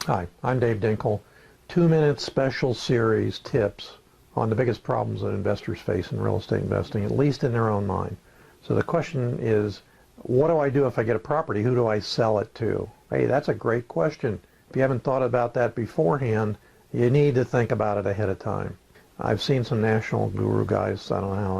Hi, I'm Dave Dinkel. 2-minute special series tips on the biggest problems that investors face in real estate investing, at least in their own mind. So the question is, what do I do if I get a property? Who do I sell it to? Hey, that's a great question. If you haven't thought about that beforehand, you need to think about it ahead of time. I've seen some national guru guys, I don't know how,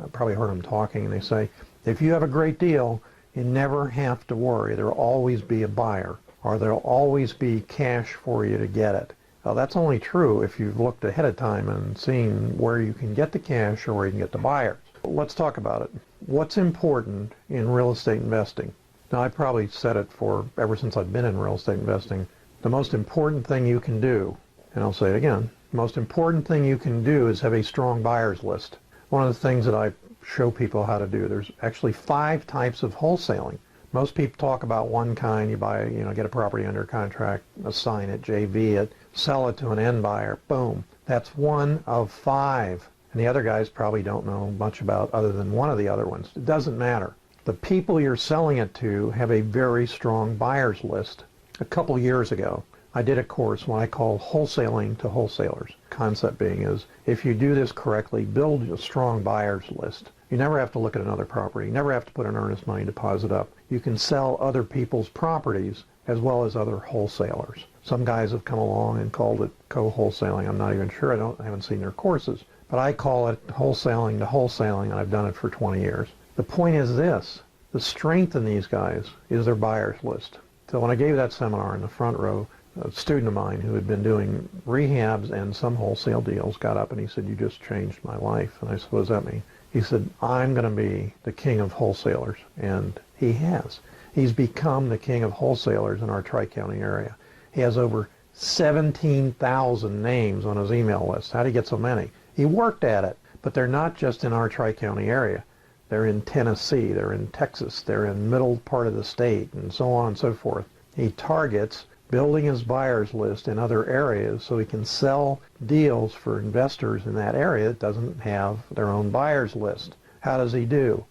I probably heard them talking, and they say, if you have a great deal, you never have to worry. There will always be a buyer, or there'll always be cash for you to get it. Well, that's only true if you've looked ahead of time and seen where you can get the cash or where you can get the buyers. Let's talk about it. What's important in real estate investing? Now, I probably said it for ever since I've been in real estate investing. The most important thing you can do, and I'll say it again, the most important thing you can do is have a strong buyers list. One of the things that I show people how to do, there's actually 5 types of wholesaling. Most people talk about one kind. You buy, get a property under contract, assign it, JV it, sell it to an end buyer, boom. That's one of 5. And the other guys probably don't know much about other than one of the other ones. It doesn't matter. The people you're selling it to have a very strong buyers list. A couple years ago, I did a course what I call wholesaling to wholesalers. Concept being is, if you do this correctly, build a strong buyers list. You never have to look at another property. You never have to put an earnest money deposit up. You can sell other people's properties as well as other wholesalers. Some guys have come along and called it co-wholesaling. I'm not even sure. I haven't seen their courses. But I call it wholesaling to wholesaling, and I've done it for 20 years. The point is this. The strength in these guys is their buyers list. So when I gave that seminar in the front row, a student of mine who had been doing rehabs and some wholesale deals got up and he said, "You just changed my life." And I said, "What does that mean?" He said, "I'm going to be the king of wholesalers." And he has. He's become the king of wholesalers in our Tri-County area. He has over 17,000 names on his email list. How did he get so many? He worked at it. But they're not just in our Tri-County area. They're in Tennessee, they're in Texas, they're in the middle part of the state, and so on and so forth. He targets building his buyers list in other areas so he can sell deals for investors in that area that doesn't have their own buyers list. How does he do?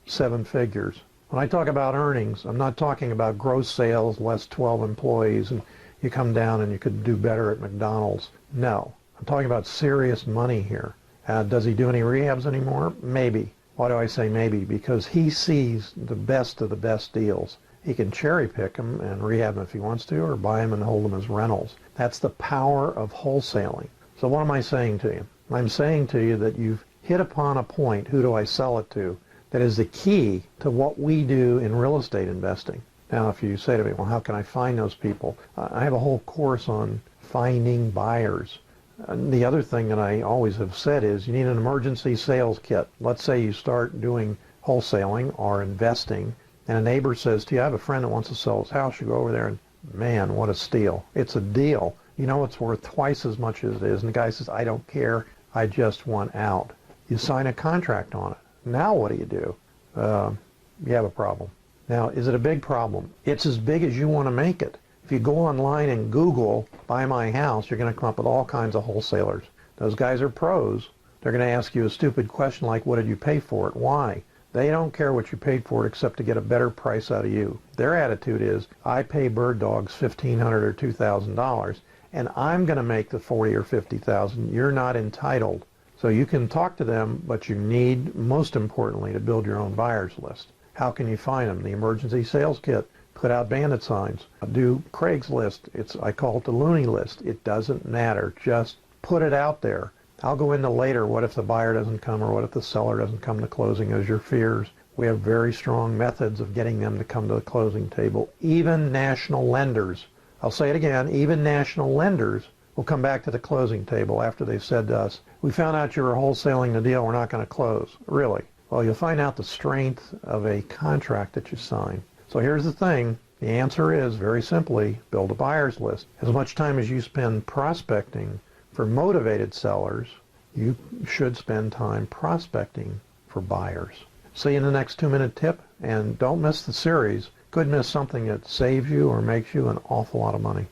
7 figures. When I talk about earnings, I'm not talking about gross sales less 12 employees and you come down and you could do better at McDonald's. No, I'm talking about serious money here. Does he do any rehabs anymore? Maybe. Why do I say maybe? Because he sees the best of the best deals. He can cherry pick them and rehab them if he wants to, or buy them and hold them as rentals. That's the power of wholesaling. So what am I saying to you? I'm saying to you that you've hit upon a point, who do I sell it to, that is the key to what we do in real estate investing. Now, if you say to me, well, how can I find those people? I have a whole course on finding buyers. And the other thing that I always have said is you need an emergency sales kit. Let's say you start doing wholesaling or investing, and a neighbor says to you, "I have a friend that wants to sell his house." You go over there and, man, what a steal. It's a deal. You know it's worth twice as much as it is. And the guy says, "I don't care. I just want out." You sign a contract on it. Now what do? You have a problem. Now, is it a big problem? It's as big as you want to make it. If you go online and Google, "buy my house," you're going to come up with all kinds of wholesalers. Those guys are pros. They're going to ask you a stupid question like, "What did you pay for it? Why?" They don't care what you paid for it except to get a better price out of you. Their attitude is, "I pay bird dogs $1,500 or $2,000, and I'm going to make the $40,000 or $50,000. You're not entitled." So you can talk to them, but you need, most importantly, to build your own buyers list. How can you find them? The emergency sales kit. Put out bandit signs. Do Craigslist. I call it the loony list. It doesn't matter. Just put it out there. I'll go into later, what if the buyer doesn't come, or what if the seller doesn't come to closing as your fears. We have very strong methods of getting them to come to the closing table. Even national lenders, I'll say it again, even national lenders will come back to the closing table after they've said to us, "We found out you were wholesaling the deal, we're not going to close." Really? Well, you'll find out the strength of a contract that you sign. So here's the thing. The answer is, very simply, build a buyer's list. As much time as you spend prospecting for motivated sellers, you should spend time prospecting for buyers. See you in the next 2-minute tip, and don't miss the series. Could miss something that saves you or makes you an awful lot of money.